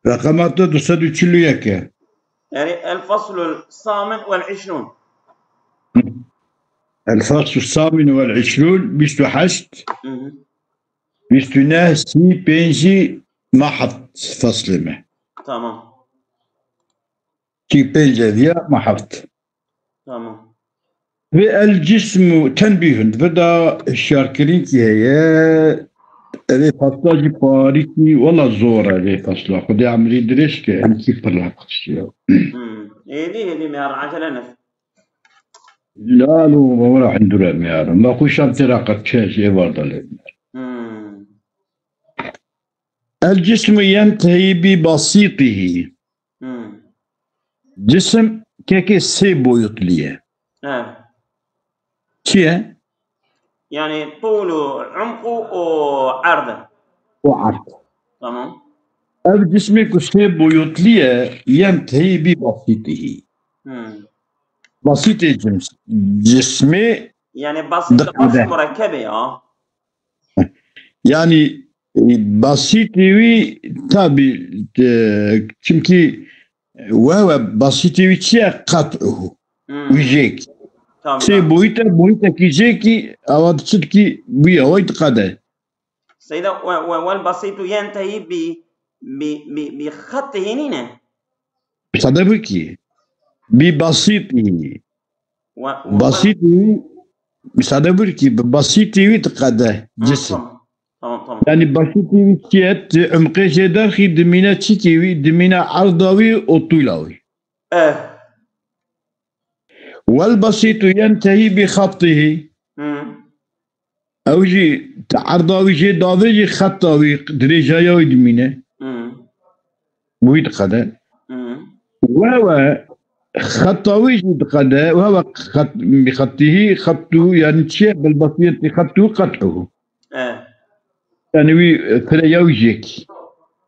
رقمات 201. يعني الفصل الثامن والعشرون. الفصل الثامن والعشرون 28 29 سي بنجي ما حط فصل ما. تمام. سي بنجي فيها ما حط. تمام. في الجسم تنبيه بدا الشاركرين كي هي هذه فصل باريكي ولا زورة هذه فصل خدي عملي دريش كي انتي برا قصية. هذه مهر عجلة نفس. لا ما راح ندور مهر ما خوش عم تراقب شيء برضه لنا. الجسم ينتهي ببسيطه. جسم كيكي سيبو يطليه. شيء يعني طوله عمقه وعرضه. وعرض. تمام. الجسم كسيبو يطليه ينتهي ببسيطه. بسيط جسمي يعني بسيط مش مركبة. يعني بسيطي تابي كمكي وهو بسيطي قطعه ويجيك سي بويتا كي جيكي او تصدقي بيا وايد قاده سيدا والبسيط ينتهي بخطه هنا صدقي ببسيطي بسيطي صدقي ببسيطي تقاده جسم يعني بسيطي كيت عمقي داخل دمينا تشيكي دمينا عرضاوي وطولاوي والبسيط ينتهي بخطه اوجي عرضاوي جي داوي خطاوي دريجا يا دمينا ويد قدا وهو خطاوي جي قدا وهو خط بخطه خطه يعني تشي بالبسيط خطه قطعه يعني وي ثريا ويجيك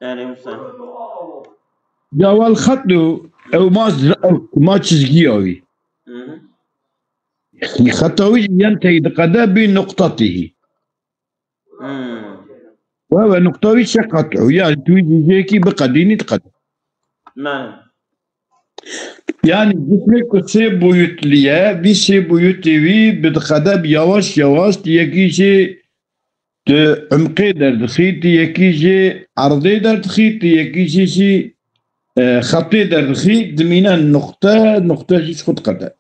يعني مثلا جاوا الخط او ما تشجيوي خطوي ينتهي قدا بنقطته وهو نقطوي شقطه يعني تويجي جيكي بقديني تقدم يعني جسمك سي بيوت ليا بيسي بيوتي بدقدا بيواش يواش يكيجي عمقي در دخيتي يكيجي عرضي در دخيتي يكيجي خطي در دخيت دمينا نقطة جيش خد قدا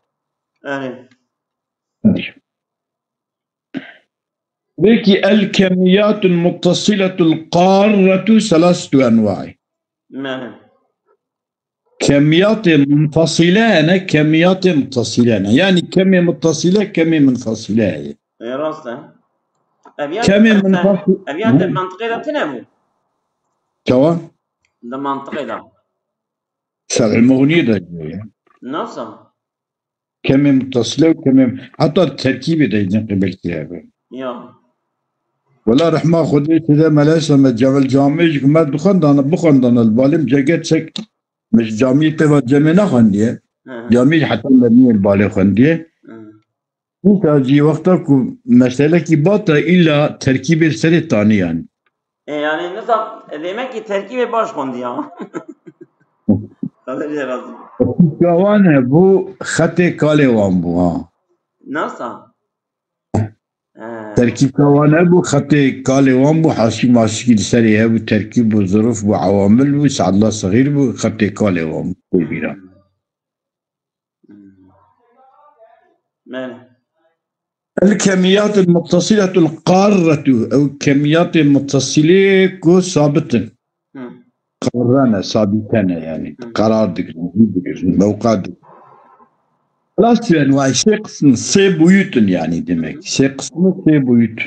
بيكي الكميات المتصلة القارة 3 أنواع. كميات منفصلة كميات متصلة يعني كمية متصلة كمية منفصلة. كمية منفصلة. أبيات المنطقة ده تنامو. كوا؟ ده منطقة ده. سبع المغنية ده. نصم. كمية متصلة وكمية حتى التركيب ده يجي قبل كده. ولا رحمة خدي كذا ملاش لما جبل جامج ما بخندنا البالم جاكيت شك مش جامي تبى جمينا خنديه جامي حتى مبني البالي خنديه انت جي وقتك مسألة كي باطة إلا تركيب السر الثاني يعني نظام demek ki terkibi baş kondu ya. كوانه بو خطي كالي وان بو ها nasıl? تركيب كوانه بو خطي كالي وان بو حاشي ماشي السري بو تركيب وظروف وعوامل وسعد الله صغير بو خطي كالي وان بو بيرا الكميات المتصلة القارة أو الكميات المتصلة كو ثابتة قرانة ثابتة يعني قرار دقل موقع ثلاث أنواع شيء قسم سي بيوت يعني دمك شيء قسم سي بيوت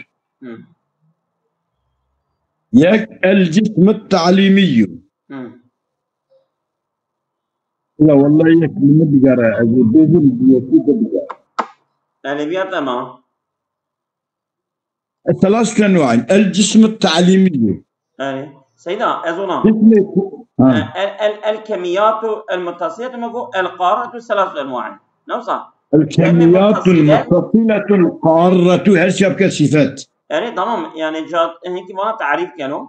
ياك الجسم التعليمي لا والله ياك من بقرا بيجي بيجي أدبيات أما الثلاث أنواع الجسم التعليمي سيدا أظن الكميات المتصلة مكو القارة 3 أنواع نوصل الكميات المتصلة القارة هالشيء كصفات يعني تمام يعني جات هيك ما تعريف كانوا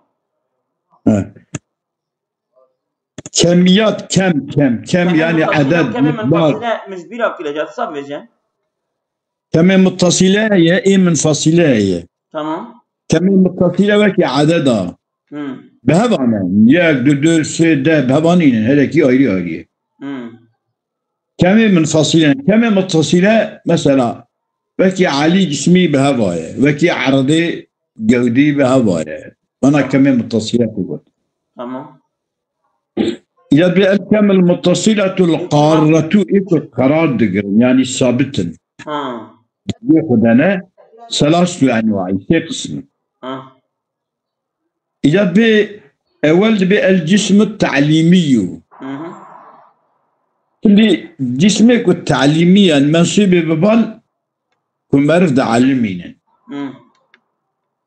كميات كم يعني عدد كم مقدار. منفصلة مش بلا كده جات صاب بيجي. كم متصلة هي ايه منفصلة هي. تمام. كم متصلة وكي عددها. بهبانا ياك دو سي ده بهبانين هذاك يا كم منفصلة كم متصلة مثلا وكي علي جسمي بهبايا وكي عرضي جودي بهبايا أنا كم متصلة تقول. تمام. يبقى الكم المتصلة القارة إيكو قرار دقر يعني ثابتا. ياخذ أنا ثلاث أنواع قسم. يبقى أول بالجسم التعليمي. اللي جسمك التعليمي المنصوب ببال كل مرضى علمين.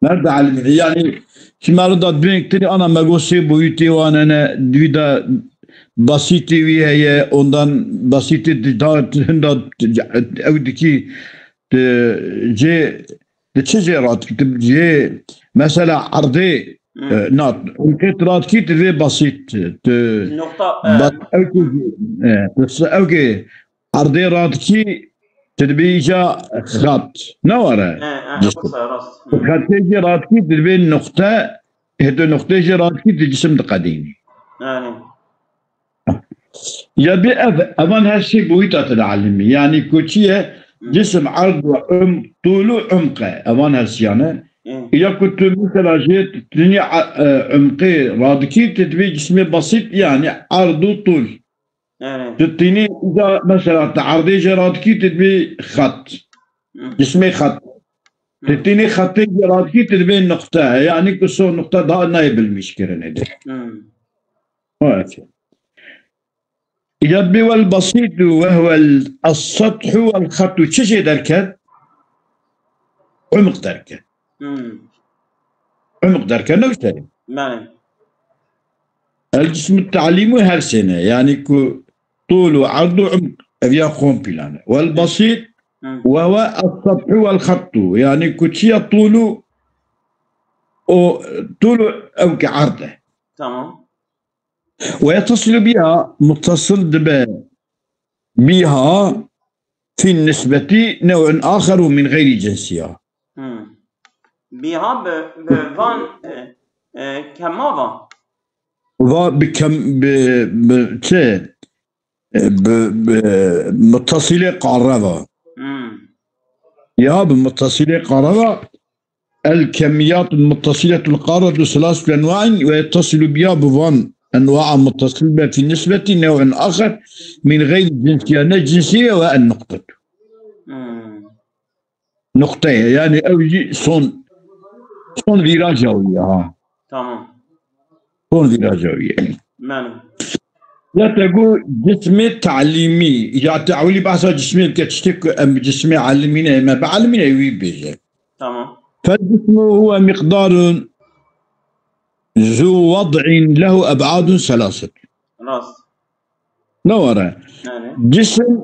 مرضى علمين يعني كما رضت بينك تري أنا ما قصي بويتي وأنا دويدا بسيطي وهي أندان بسيطي دات هندا أودكي جي تشجرات كتب جي مثلا عرضي نات الكترات كي تبي بسيط نقطة اوكي عرضي رات كي تبي جا خط نورا خط جي رات كي تبي النقطة هذو نقطة جي رات كي الجسم القديم يبي أظن هالشيء بويتا تتعلمي يعني كوتشيه جسم عرض طوله عمقه أظن هالشيء إذا كنت مثلا جيت الدنيا عمقي رادكي تتبي جسمي بسيط يعني عرض وطول تتيني إذا مثلا تعرضي جرادكي تتبي خط جسمي خط تتيني خطي جرادكي تتبي النقطة يعني كسو نقطة ده نايب المشكلة ندي يبي والبسيط وهو السطح والخط تشي دركت عمق دركت عمق دركت نوشتري الجسم التعليمي هر سنة يعني طول وعرض وعمق افيا كومبيلان والبسيط وهو السطح والخط يعني كتشي طوله او كعرضه تمام ويتصل بها متصل بها في النسبة نوع آخر من غير جنسها. بها بفان كماذا؟ بكم بمتصلة قاربة. يا بمتصلة قاربة الكميات المتصلة القارة ثلاثة أنواع ويتصل بها بفان أنواع متصلة في نسبة نوع آخر من غير جنسية الجنسية والنقطة نقطة يعني أوجي صون فيراجوية تمام صون فيراجوية ماله لا تقول جسمي تعليمي يا تعولي بعض جسمي كتشتك أم جسمي علمينا ما بعلمينا يبيجي تمام فالجسم هو مقدار ذو وضع له أبعاد ثلاثة. راس. نورا. جسم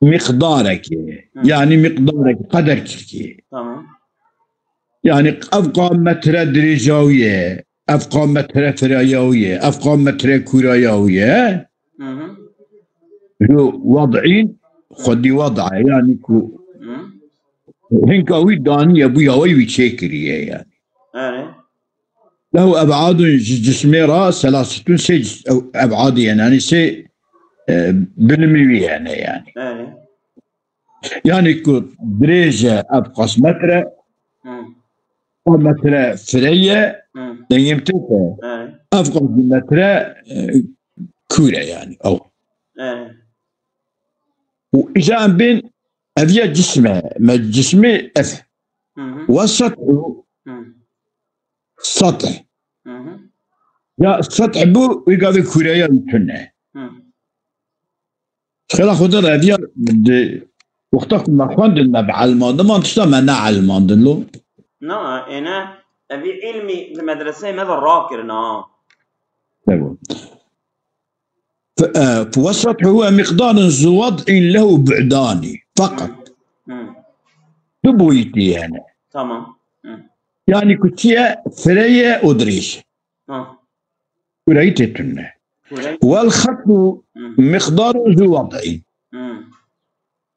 مقدارك يعني مقدارك قدرك. تمام. يعني أبقى متر درجاوية أبقى متر فراياوية أبقى متر كراياوية. ذو وضعين خدي وضع يعني هنكاوي داني يبويا وي شيكريه يعني. له أبعاد جسمي راس ثلاثة سي أبعاد يعني سي بالمية يعني يعني درجة أبقص متر متر فرية يمتلك أبقص متر كورة يعني أو وإذا بين أبيا جسمه ما جسمي أف وسطح سطح يا سطح بو ويقابل كوريا يمكنه خلا خضر أبيا وقتك ما خواندنا بعلمان ما تشتا منع علمان دلو لا أنا أبي علمي المدرسة ماذا راكرنا فوسط هو مقدار ذو وضع له بعداني فقط تبويتي يعني تمام يعني كتية فرية ودريش كريتة. كريت. والخط مقدار ذو وضع،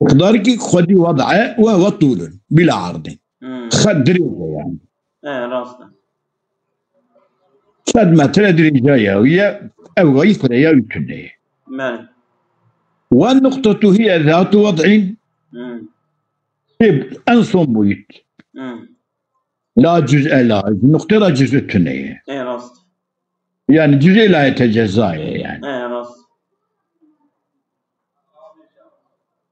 مقدارك خدي وضعه وهو طول بلا عرض. خد درجة يعني. راسته. خد ما درجة وهي أو غير يا يتنى. مال. والنقطة هي ذات وضع. أنصم بيت. لا جزء لا النقطة لا جزء تنية. راسته. يعني جزء لا يتجزأ يعني. راسته.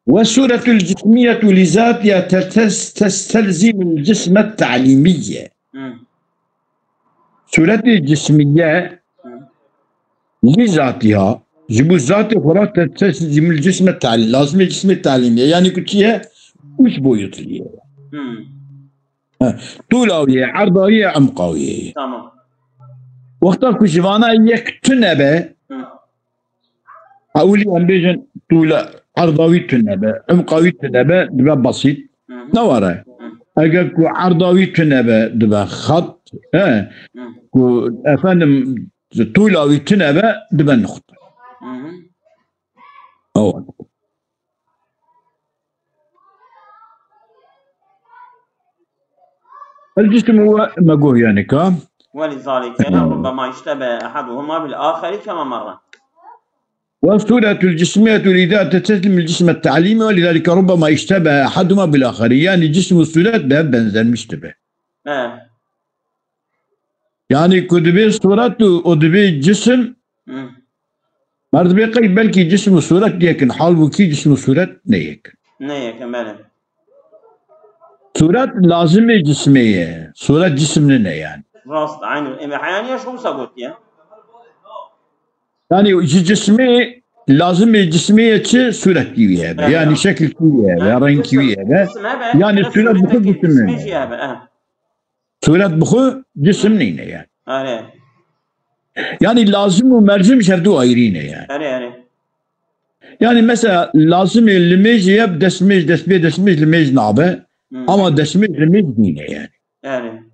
والصورة الجسمية لذاتها تستلزم الجسم التعليمية. صورة الجسمية لذاتها جبوا الذات فقط تستلزم الجسم التعليمي، لازم الجسم التعليمي يعني كنت هي وش بويط لي طولوية عرضوية عمقوية. تمام. وقتا كشفانا يك تنبه أولي أن بيجن طول عرضوي تنبه عمقوي تنبه دبا بسيط نوارا. أجل كو عرضوي تنبه دبا خط كو أفهم طولوي تنبه دبا نقطة. أول الجسم هو مقوه يعني كام. ولذلك ربما يشتبه أحدهما بالآخر كما مر. والصورة الجسمية لذات تستلزم الجسم التعليمي ولذلك ربما يشتبه أحدهما بالآخر يعني جسم والصورة بهب بنزل مشتبه. يعني كدبي صورة ودبي جسم مرد بيقي بلكي جسم وصورة لكن حال وكي جسم وصورة نيك ماله. صورة لازمة جسمية، صورة جسمنا يعني. راست عين الإمحانية شو سقط يا؟ يعني جسمي لازم جسمية صورة كيوية يعني شكل كيوية رنگ كيوية يعني صورة بخو جسمنا صورة بخو جسمنا يعني. يعني لازم وملزم شردو ايرينه يعني. يعني مثلا لازم الميج يب دسميج دسميج الميج نعبه اما دسميج الميج دينه يعني.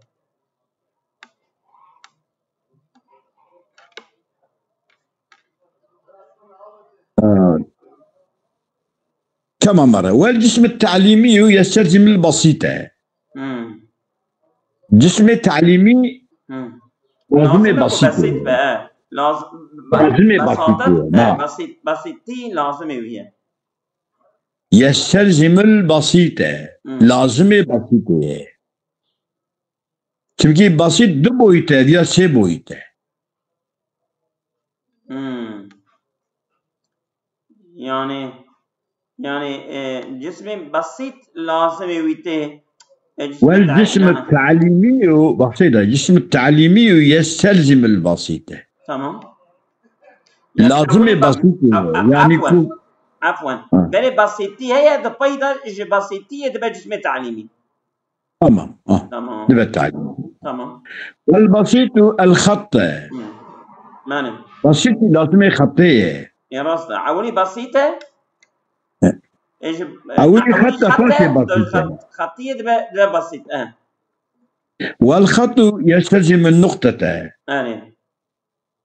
كما مرة. والجسم التعليمي يستلزم البسيطة. جسم التعليمي لازم بسيط بقى لازم بسيطي لازم وياه يستلزم البسيطة لازم بسيطة çünkü basit دو boyuta ya سه boyuta. يعني جسم بسيط لازم ويته. والجسم التعليمي بسيطة الجسم التعليمي يستلزم البسيطة. تمام. لازم بسيطة يعني عفوا بل بسيطي هي دبيدا بسيطية دبا جسم تعليمي. تمام تمام. دبا تعليمي. تمام. والبسيط الخط. ماني. بسيط لازم خطية. يا راسنا عوني بسيطة. عوني خطة فاشي بسيطة. خطية دبا بسيط والخط يستلزم النقطة.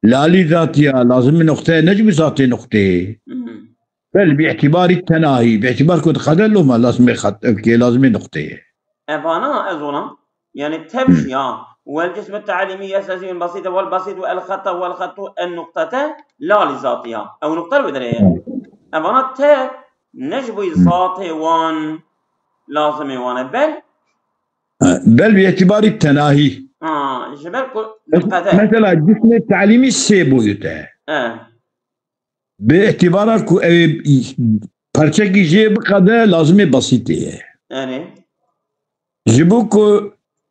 لا لذاتها لازم نقطة نجم ذاتي نقطة. بل باعتبار التناهي باعتبار كنت خدل له ما لازم خط لازم نقطة. أنا أظن يعني تمشي والجسم التعليمي يستلزم البسيطة والبسيط والخط والخط النقطة لا لذاتها أو نقطة البدرية. أنا نجم ذاتي وان لازم وانا بل باعتبار التناهي. مثلا الجسم التعليمي سه بويته. باعتبارك parçaki جي بقدر لازم بسيطة. جبوك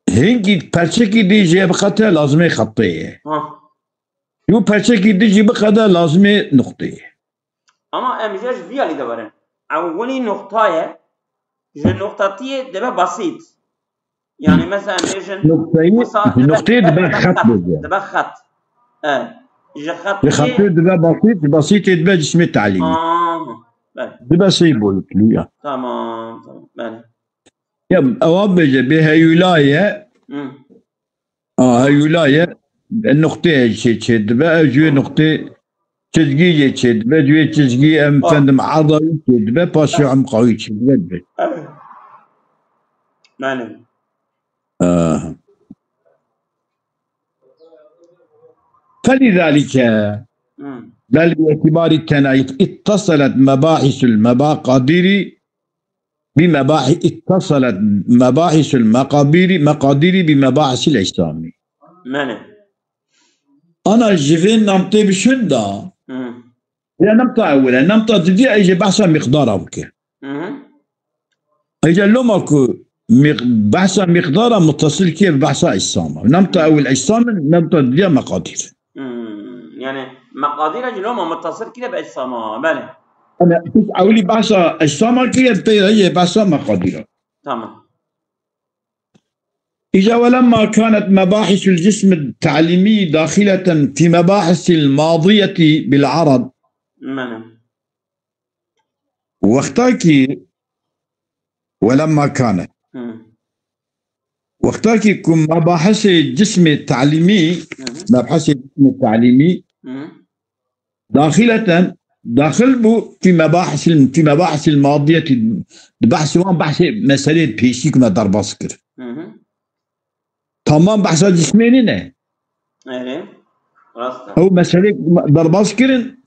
هنگی parçaki دي جي بقدر لازم خطية. يو parçaki دي جي بقدر لازم نقطة. أما أمجاج فيها اللي دبرن. أولي نقطة نقطتي دبا بسيط. يعني مثلا نقطة دبا خط دبا خط. خط دبا بسيط دبا جسم التعليمي. دبا سيبول ليا. تمام. يا أواب بها ولاية. هاي ولاية النقطة شيء بقى جوي نقطة تسجيل شيء بقى جوي تسجيل أم فندم عضوي شيء بقى باشو عم قوي شيء بقى. معلم. فلذلك بل باعتبار التنايط اتصلت مباحث المقادير اتصلت مباحث مقادير بمباحث الإسلام. أنا جيفين نمطي بشدة. يا نمطى أولا نمطى تدي أيجي بحثا مقدارها بك. أيجي لوماكو بحثا مقدارها متصل كيف بحثا إسلام. نمطى أول إسلام نمطى تدي مقادير. يعني مقادير جلوما متصل كده بإسلام. بله. أنا أولي بحثا إسلام كيف هي بحثا مقادير. تمام. إذا ولما كانت مباحث الجسم التعليمي داخلة في مباحث الماضية بالعرض واختاكي ولما كانت واختاكي كم مباحث الجسم التعليمي داخلة في مباحث الماضية بحث مسألة بيشيك ما درباسكر تمام بحث جسميني نه هو مسألة درباسكرن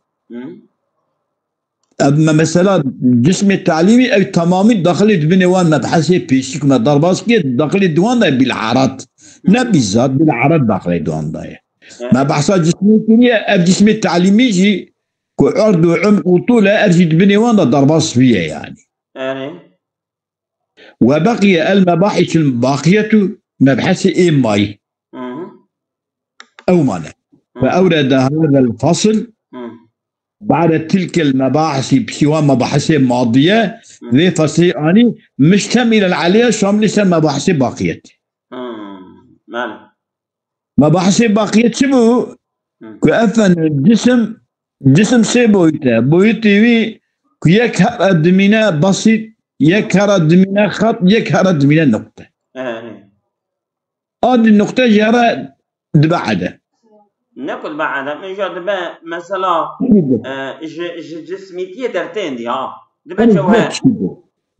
أما مسألة جسم التعليمي أو تمامي دخلت بنوان مبحثي بيشيك ما درباسكر دخلت دوان بالعرض بالذات بالعرض دخلت دوان ده ما بحث جسمي أو جسم التعليمي جي كعرض وعمق وطولة أرجد بنوان درباس فيها يعني وبقي المباحث الباقية مبحث إيماي أو مانا فأورد هذا الفصل بعد تلك المباحث بسوى مباحث ماضية ذي فصل مشتملا عليها شاملة مباحث باقية مباحث باقية شبو كأفن جسم سي بويتي وي يكهر الدمينة بسيط يكهر الدمينة خط يكهر الدمينة نقطة هذه النقطة جرى دبعدة نقول بعدها من جد مثلا جسميتية درتين دي دبا جوهر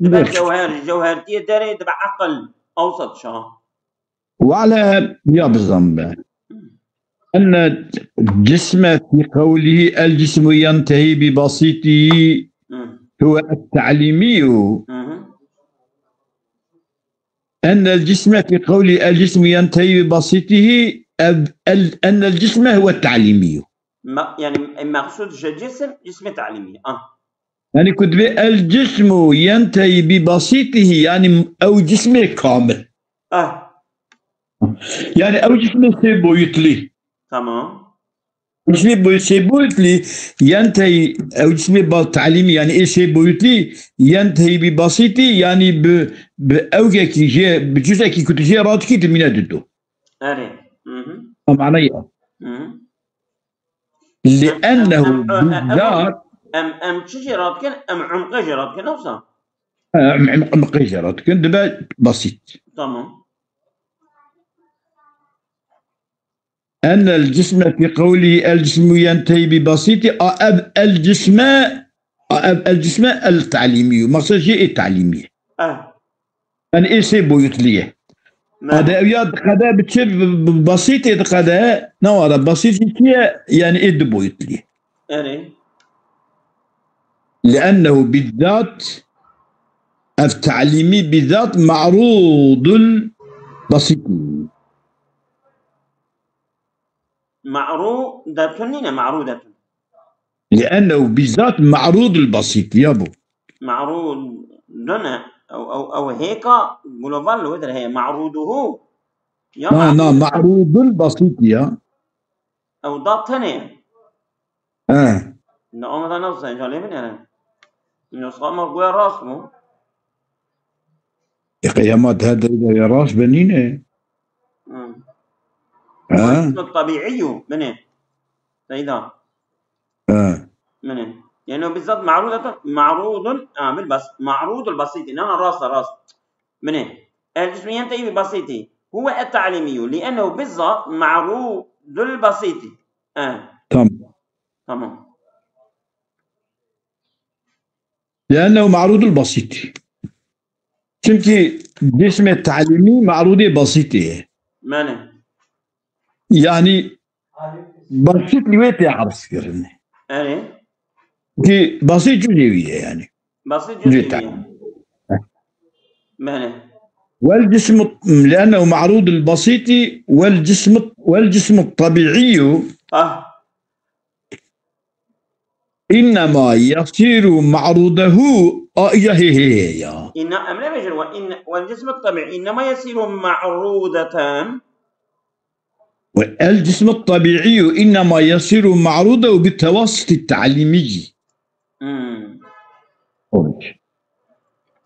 دبا جوهرتية دري دبا عقل أوسط شا وعلى يا بالضبط أن الجسم في قوله الجسم ينتهي ببسيطه هو التعليمي أن الجسم في قوله الجسم ينتهي ببسيطه أن الجسم هو التعليمي يعني مقصود جسم تعليمي يعني كتب الجسم ينتهي ببسيطه يعني أو جسم كامل يعني أو جسم سيبويتلي تمام جسم سيبويتلي ينتهي أو جسم تعليمي يعني إيه سيبويتلي ينتهي ببسيطه يعني بأوجه كي جي بجزء كي كنت جي راتكي تمينا ددو معناه لأنه بالذات أم تشجرات كن أم عمق جرات كن أوصى عمق جرات كن دبا بسيط تمام أن الجسم في قوله الجسم ينتهي ببسيط الجسم التعليمي مقصد شيء التعليمي يعني إيه سيبويت ليه هذا ياد قدا بتشب بسيط قدا نوارا بسيط يعني إيه دبويت ليه لأنه بالذات التعليمي بالذات معروض البسيط معروضة لأنه بالذات معروض البسيط يابو معروض لنا أو هيك جلوبال ودر هي معروضه نعم معروض البسيط يا أو ضاد ثانية نعم هذا نفسه جالي من يعني نسخة مرقوية راسمه يا قيامات هذا يا راس بنينه الطبيعي منين سيدا منين يعني بالضبط معروض بالبس معروض البسيط إنما راس منين الجسم ينتهي ببسيطه هو التعليمي لأنه بالضبط معروض ذو البسيط. تمام. تمام. لأنه معروض البسيط. çünkü cism تعليمي معروض بسيطة. ماني. يعني بسيط ليه تعرف كرني. أني. كي بسيط جزئية يعني. بسيط جزئية. ماني. والجسم لأنه معروض البسيط والجسم الطبيعي إنما يصير معروضه إن أملا بجر والجسم الطبيعي إنما يصير معروضة. والجسم الطبيعي إنما يصير معروضه بالتوسط التعليمي.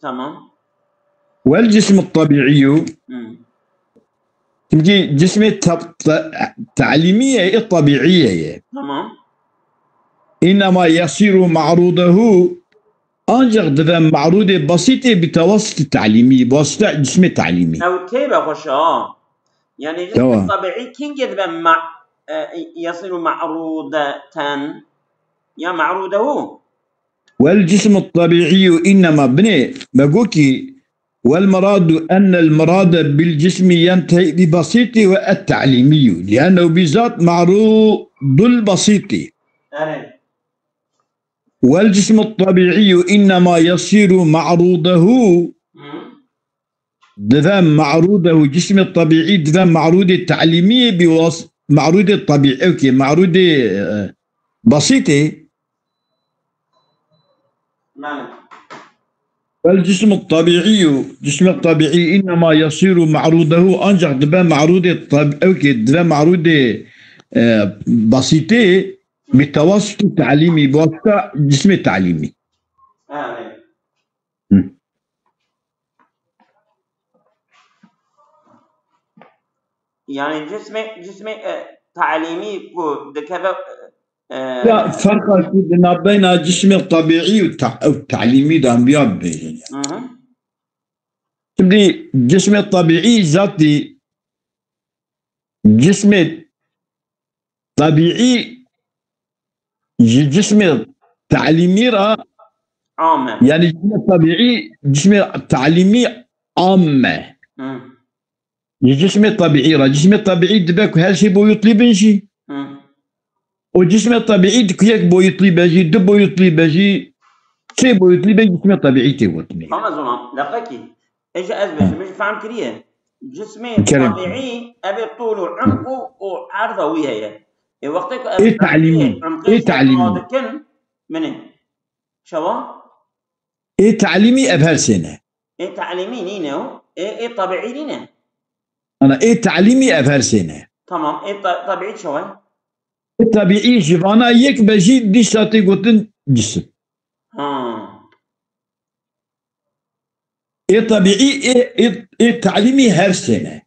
تمام. والجسم الطبيعي تجي جسم التعليمية الطبيعية تمام. إنما يصير معروضه أنجح دفع معروضة بسيطة بتوسط التعليمي بواسطة جسم التعليمي. أو كيف أخش يعني جسم الطبيعي كين جذب يصير معروضة يا معروضه. والجسم الطبيعي إنما بني بقولك والمراد أن المراد بالجسم ينتهي ببسيط والتعليمي لأنه بذات معروض البسيط. والجسم الطبيعي إنما يصير معروضه دفن معروضه جسم الطبيعي دفن معروض التعليمي معروض الطبيعي أوكي معروض بسيطة. والجسم الطبيعي إنما يصير معروضه أنجح دفن معروض أوكي دفن معروض بسيطة بالتوسط التعليمي بواسطة جسم التعليمي. يعني جسم تعليمي دكذا. لا فرق بين الجسم الطبيعي والتعليمي ده بيابي. تبدي الجسم الطبيعي ذاتي جسم طبيعي جسم تعليمي عامة. يعني جسم الطبيعي جسم تعليمي عامة. الجسم الطبيعي جسم الطبيعي دبك هالشي بو يطلب شيء. والجسم الطبيعي دكيك بو يطلب شيء دب بو يطلب شيء شيء بو يطلب الجسم الطبيعي تقولني. أما زمان دقيقة إيش أثبت مش فاهم كريه جسم الطبيعي أبي طول وعمقه وعرضه وياه. وقتك إيه تعليمي إيه تعليمي منين شوا إيه تعليمي أبهر سنة إيه تعليمي نينو إيه طبيعي نينو أنا إيه تعليمي أبهر سنة تمام إيه طبيعي شوا الطبيعي جوانا يك بجي دي ساتي قطن جسم إيه طبيعي إيه تعليمي هر سنة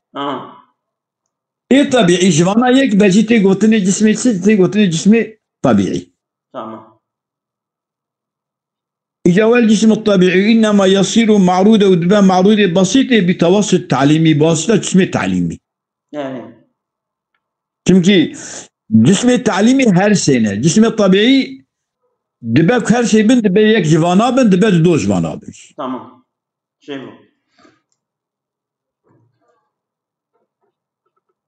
إيه طبيعي جوانا يك بجي تي قطن جسمي تي قطن جسمي طبيعي. تمام. إجا الجسم الطبيعي إنما يصير معروضة ودبا معروضة بسيطة بتوسط تعليمي بواسطة جسم التعليمي. يعني. çünkü جسم التعليمي هر سنة جسم الطبيعي دبا هر شيء بن دبا يك جوانا بن دبا دو جوانا بن. تمام. شيفو.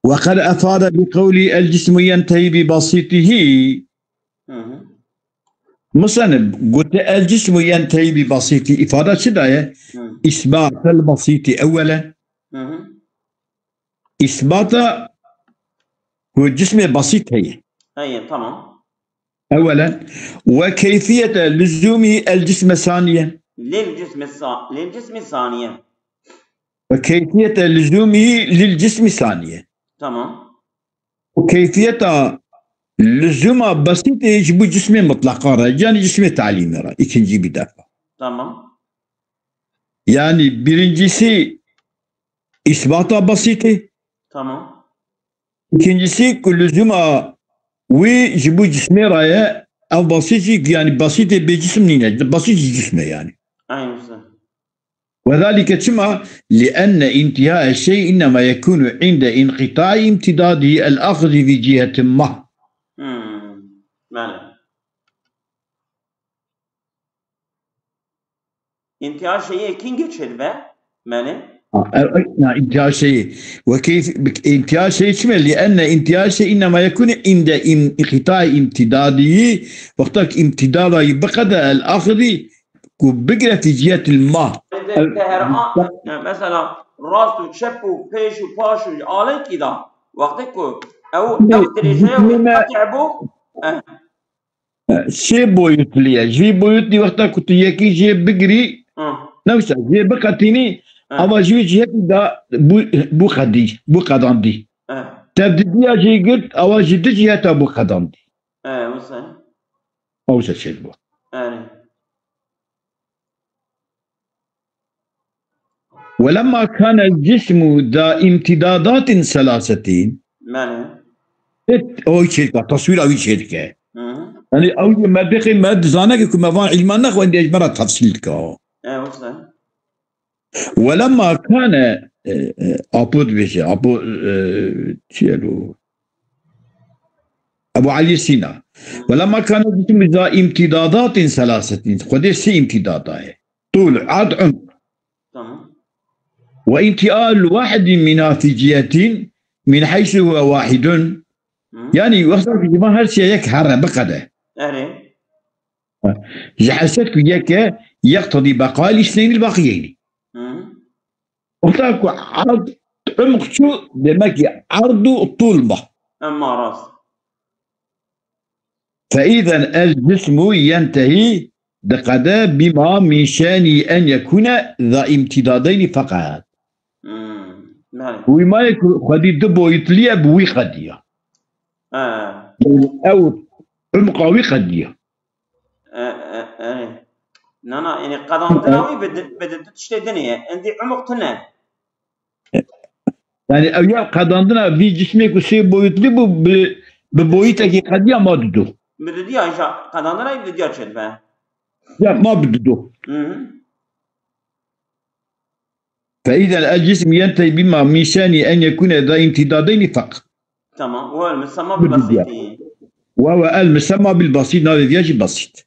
وقد أفاد بقول الجسم ينتهي ببسيطه. مثلا قلت الجسم ينتهي ببسيطه إفادة شداية إثبات البسيط أولا. إثبات هو الجسم بسيط هي تمام. أولا وكيفية لزومه الجسم ثانيا. للجسم الثانية. وكيفية لزومه للجسم ثانية. تمام. وكيفية لزومه بسيطة يجب جسم مطلقا يعني جسم تعليمي ikinci bir defa. Tamam. Yani birincisi ispata basiti. Tamam. İkincisi lüzuma ve bu cisme raya ev basiti yani basiti bir cisim neyine basit cisme yani. Aynısı. وذلك كما لأن انتهاء الشيء إنما يكون عند انقطاع امتداده الأخذ في جهة ما. بله. انتهاء شيء كين geçer be? بله. انتهاء شيء وكيف انتهاء شيء شمل لأن انتهاء شيء إنما يكون عند انقطاع امتداده وقتك امتداده بقدر الأخذ بقرة في جهة الماء. مثلا راست و چپ و پیش و پاش و آله کی دا وقتی که او درجه منقطع بو شي بويتليا جي بويتلي وقتها كنت ياكي جي بقري نفسها جي بقتيني اما جي جهة دا بو خدي بو قداندي تبديا جي قلت اوا جي جهة بو قداندي وصل شي بو ولما كان الجسم ذا امتدادات ثلاثة او شركة تصوير او شركة يعني اول ما بقي ما دزانك كما فان علمنا وين دي مرة تفصيلك ولما كان ابو بيش ابو تشيلو ابو علي سينا ولما كان الجسم ذا امتدادات ثلاثة قد سي امتدادات طول عرض عمق وانتقال واحد منها في جهة من حيث هو واحد يعني وقت في جماعة هالشيء يك حرة بقدة جحسك يك يقتضي بقاء الاثنين الباقيين وقتك عرض عمق شو دمك عرض طول ما اما راس فإذا الجسم ينتهي بقدة بما من شأنه أن يكون ذا امتدادين فقط وما يكون خدي دبو يتليا بوي خديا او عمقاوي خديا نانا يعني قدام تناوي بدت تشتي دنيا عندي عمق تنا يعني اويا قدامنا في جسمك وسي بويتلي ببويتك خديا ما بدو بدي ايش قدامنا بدي اشد بقى لا ما بدو فإذا الجسم ينتهي بما من شأنه أن يكون ذا امتدادين فقط. تمام وهو المسمى بالبسيط. وهو المسمى بالبسيط هذا يجي بسيط.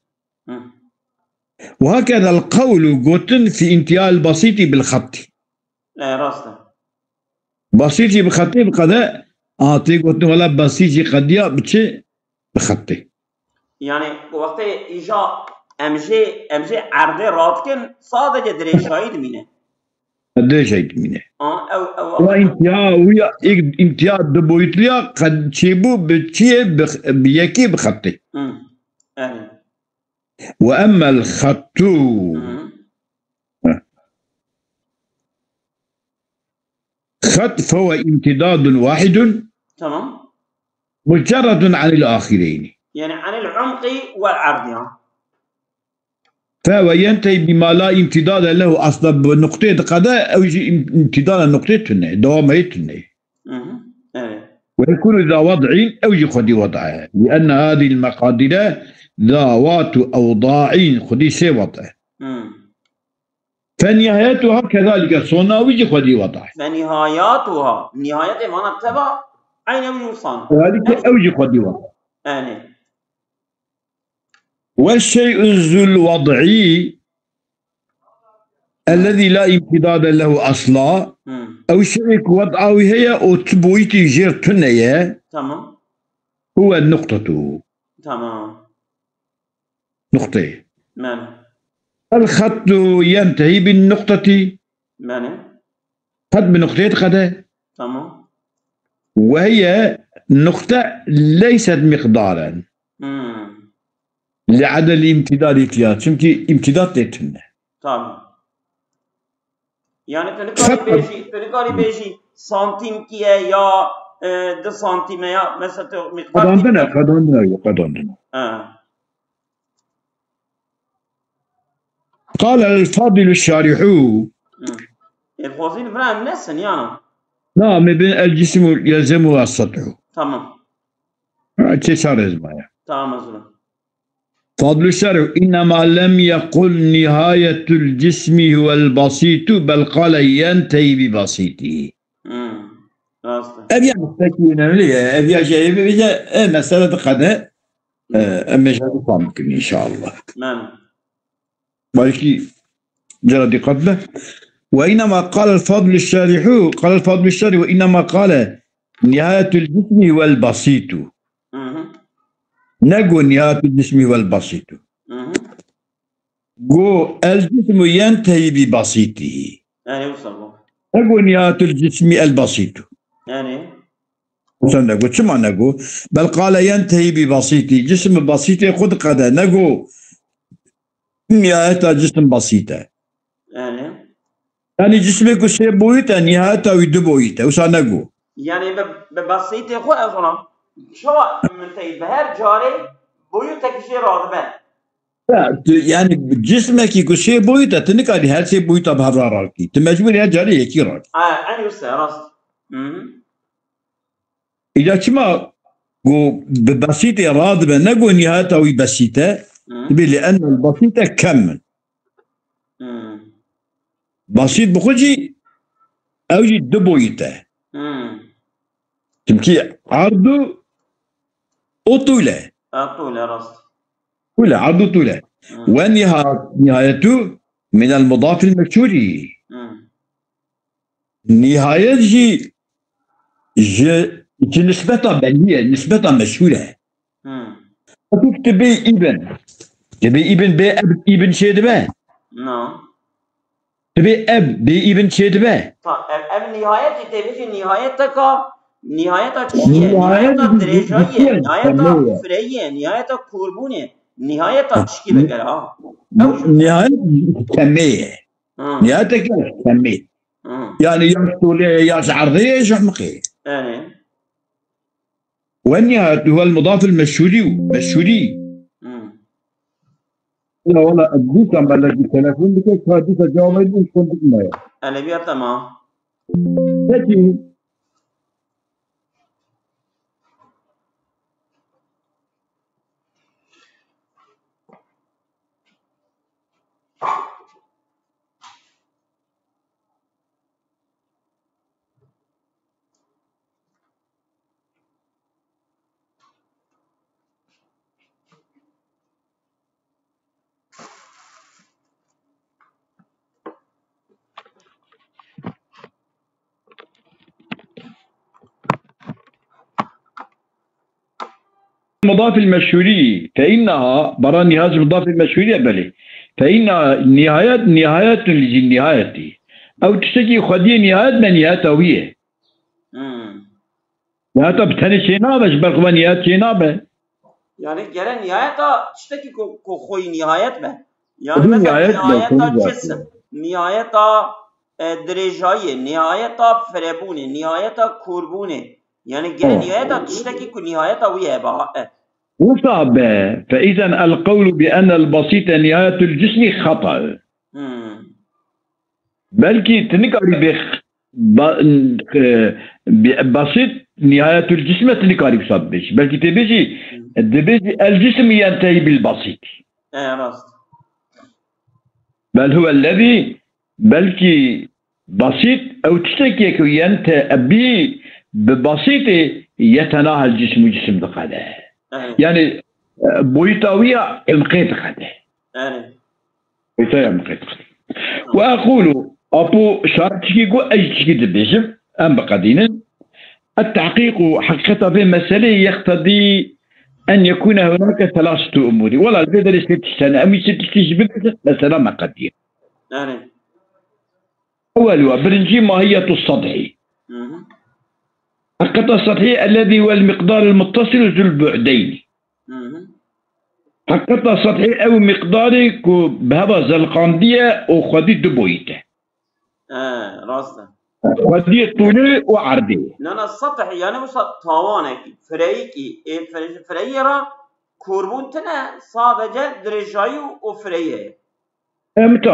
وهكذا القول قوتن في انتهاء البسيط بالخط. لا راسته. بسيط بالخط بقدر أعطي قوتن ولا بسيط قديا بتشي بخطي. يعني وقت إجا أمجي عرض راتكن صادق دريشايد مينه. قديش هيك منه وانتهاء انتهاء دبويتليا قد تشيبو بتشي بيكي بخطي واما الخط خط فهو امتداد واحد تمام مجرد عن الاخرين يعني عن العمق والعرض فهو ينتهي بما لا امتداد له اصلا بنقطة قضاء او يجي امتداد نقطة دوامية ويكون ذا وضع او يجي خدي وضعه لان هذه المقادير ذوات اوضاع خدي سي وضع فنهايتها كذلك صنع ويجي خدي وضع فنهاياتها نهاية ما نتبع اين يوصل ذلك او يجي خدي وضع والشيء ذو الوضعي الذي لا امتداد له اصلا او شيء وضعه هي او تبويتي جير تنية تمام هو النقطة تمام نقطة معنى الخط ينتهي بالنقطة معنى خط بنقطة قدر تمام وهي نقطة ليست مقدارا لعدد الامتداد فيها شمتي امتداد تتنه طبعا يعني تنقالي بيجي سنتيم كيه يا 2 سنتيم يا مثلا مقدار قدرنا قال الفاضل الشارح الفاضل فرام نسن يعني نعم بين الجسم يلزمه السطح تمام تشار اسمها تمام فضل الشرح إنما لم يقل نهاية الجسم هو البسيط بل قال ينتهي ببسيطه. راسته أبي مستكين لي أبي شيء بيجا مسألة قدر أما شاء ممكن إن شاء الله. نعم. بالكي جرى دقته. وإنما قال الفضل الشارح وإنما قال نهاية الجسم هو البسيط. نقول نهاية الجسم هو البسيط. قو الجسم ينتهي ببسيطه. يعني وصل. نقول نهاية الجسم البسيط. يعني نقول شو معنى نقول؟ بل قال ينتهي ببسيطه. جسم بسيط خذ قدر نقول نهاية جسم بسيطة. يعني جسمك شيء بويته نهايته ويد بويته وش نقول؟ يعني ببسيطة خو أصلا شو منتهي بهر جاري بويتك شيء راضبه. يعني جسمك يكون شيء بويته تنقل هر شيء بويته بهراركي تمجبور يا جاري يكي راك. أنا وسه راست. إذا كما قو ببسيطة راضبة نقول نهايته ويبسيطة لأن البسيطة كمل. بسيط بخوجي أو يدبويته. تمكي عرضه وطوله. طوله راست. طوله عرضه طوله. ونهايته من المضاف المشهور. نهاية جي نسبة بنية نسبة مشهورة. تبي ابن ابن شيد به. نعم. تبي اب ابن شيد به. اب نهاية تبي نهايتك نهايتها چیه؟ نهایتا درجاییه، نهایتا فریه، نهایتا قربونه، نهایتا چشکی بگره ها. نهایت کمیه. نهایتا کمیه. يعني يا طولية يا عرضية يا عمقية. والنهاية هو المضاف المشهوري. لا والله أديك عم بلغ التلفون بك هاديك جواب يدوش كنت معي. أنا بيا تمام. لكن المضاف المشهوري فإنها براني هذا المضاف المشهوري بلي فإنها نهايات للنهاية أو تشتكي خدي نهاية من نهايته هي نهايته بتاني شينابة برقبة نهاية شينابة يعني جرى نهايته تشتكي خوي نهاية به يعني مثلا نهايته جسم نهايته درجاية نهايته فربونة نهايته كوربونة يعني نهايتها تشتكي كنهايتها ويا بقى وصعب فإذا القول بأن البسيط نهاية الجسم خطأ بلكي تنقاري بسيط نهاية الجسم تنقاري بصبش بلكي تبيجي الجسم ينتهي بالبسيط راست بل هو الذي بلكي بسيط أو تشتكي ينتهي ببسيطة يتناهى الجسم جسم دقاله يعني بويتاوية المقيت قاده بويتاوية المقيت قاده وأقول أبو شارتشيكو أجتشكي دبيشم أم بقدين التحقيق حقيقة في مسألة يقتضي أن يكون هناك ثلاثة أمور ولا البدر ستة أم ستة مسألة ما قدير أولها برنجي ماهية السطحي القطع السطحي الذي هو المقدار المتصل ذو البعدين. القطع السطحي أو مقداري بهذا زلقاندية وخدي دبويته. راسته. خدي طولي وعرضي. لا السطحي يعني وش طوانك فريقي فريرة كوربونتنا صادجة درجاي وفريه. متى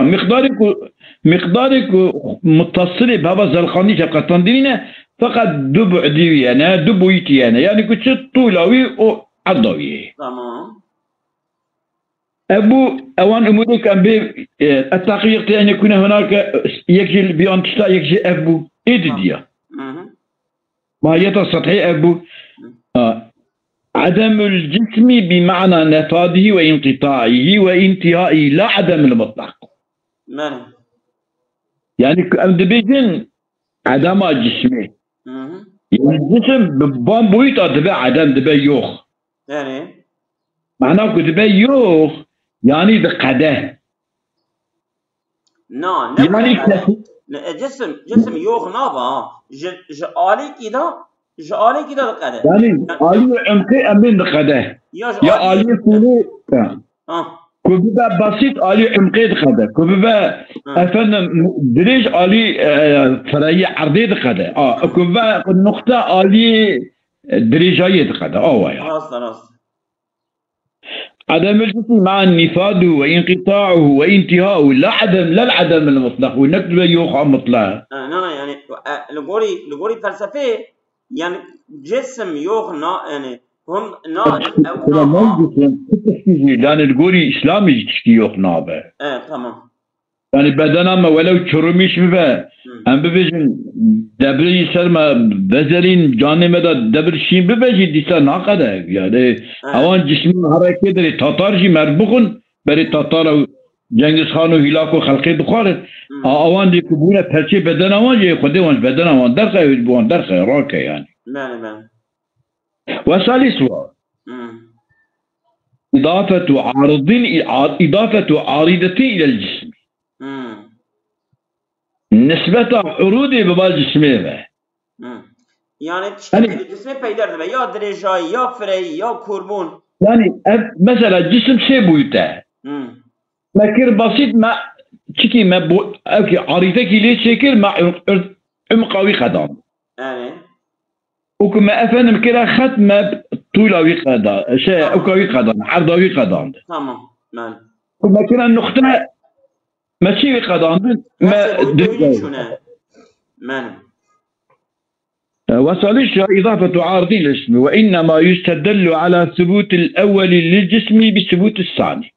مقدارك متصل بهذا زلقاندية قطندينه فقط دبعدي يعني دبويتي يعني كنت طولوي وعرضوي. تمام. أبو أوان أمورك أم التحقيق أن يكون هناك يكجي بأنتشتا يكجي أبو إيديا ماهية السطحية أبو عدم الجسم بمعنى نفاذه وانقطاعه وانتهائه لا عدم المطلق. يعني أم دبيجن عدم جسمه يعني الجسم ببان بويتا دبي عدم دبي يوخ يعني معناه دبي يوخ يعني بقده نا يعني جسم يوخ نابا جالي كده بقده يعني آلي عمقي أمين بقده يا آلي كله كوبا بسيط آلي عمقي بقده كوبا أفن دريج آلي فرعي عرضي بقده كوبا النقطة آلي دريجية بقده راست عدم الجسم مع النفاذ وانقطاعه وانتهاؤه لا العدم المطلق ونكتب يوقع مطلق. يعني لغوري فلسفه يعني جسم يوخ يعني هم لان الغوري اسلامي تشكي يوخ نابه. تمام. يعني بدنا ما ولو تشرميش ببا هم ببيجن دبري سلمى بزرين جاني مدى دبر شين ببيجي ديسا ناقده يعني اوان جسمي حركه دري تاتار جي مربوخن بري تاتار جنگس خان و هلاكو خلقي بخارت اوان دي كبونه پرچه بدن اوان جي خود وان بدن اوان درخه بوان درخه راكه يعني بله وثالثها إضافة عارضة إلى الجسم نسبة عروضي ببال جسمه يعني تشتكي الجسم بيدر يا درجاي يا فري يا كربون يعني مثلا الجسم سيبويته لكن بسيط ما تشكي ما بو اوكي عريضك ليه شكل مع عمقاوي خدام وكما افهم كده ختمه طولوي قدام شيء اوكاوي قدام عرضوي قدام تمام كما كان النقطه ماشي قدام ما وصلش إضافة عارضين للجسم وإنما يستدل على ثبوت الأول للجسم بثبوت الثاني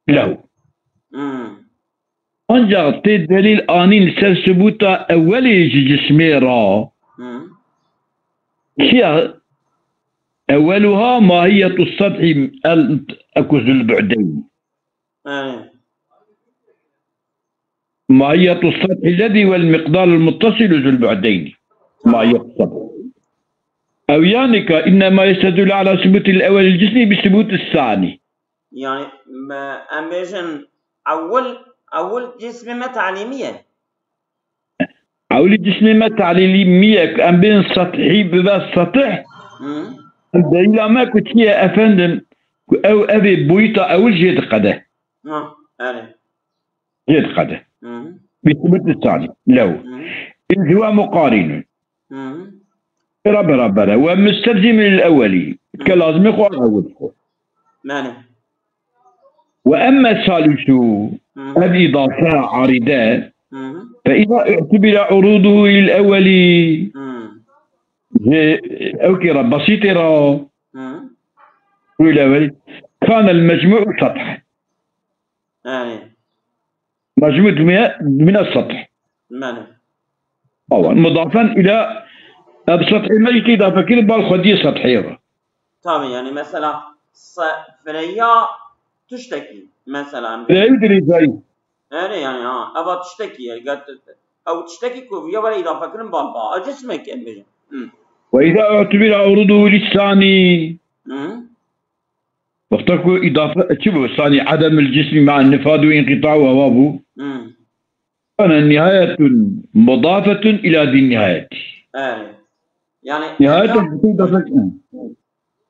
له. أنجا دليل آنين ثبوت أول الجسم را هي أولها ماهية السطح أكوز البعدين ماهية السطح الذي والمقدار المتصل ذو البعدين ما يقصد أو يعني إنما يستدل على ثبوت الأول الجسمي بثبوت الثاني يعني ما أميجن أول جسم ما تعليمية أول جسم ما تعليمية أم بين سطحي بذا السطح الدليل ما كنت هي أفندم أو أبي بويتا أول جيد قده جيد قده بثبوت الثاني لو إذ هو مقارن ربنا ومستلزم للأولي كلازم يقول أول وأما الثالث الإضافة عارضة فإذا اعتبر عروضه للأولي أوكي بسيطة الأولي كان المجموع سطح مجموع من السطح مضافا إلى بسطح الميت إضافة كده بالخدية سطحية طبعا يعني مثلا فريا تشتكي مثلا لا يدري زي يعني أبغى تشتكي يعني أو تشتكي كوفيا ولا إضافة كده بالبا جسمك يعني وإذا اعتبر عروضه للثاني واختركوا إضافة شبه الثاني عدم الجسم مع النفاذ وانقطاع وهوابه كان النهاية مضافة إلى ذي النهاية يعني نهاية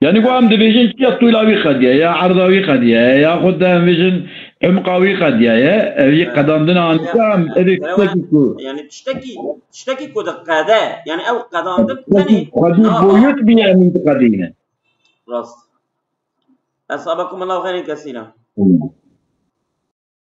يعني قام دبيجن يا طويلاوي قضية يا عرضاوي قضية يا خدام فيجن عمقاوي قضية يا قدامنا عن كام يعني تشتكي كود قضاء يعني أو قدام ثاني قضية بويوت بيا من قضية راست أصابكم الله خير كثيرا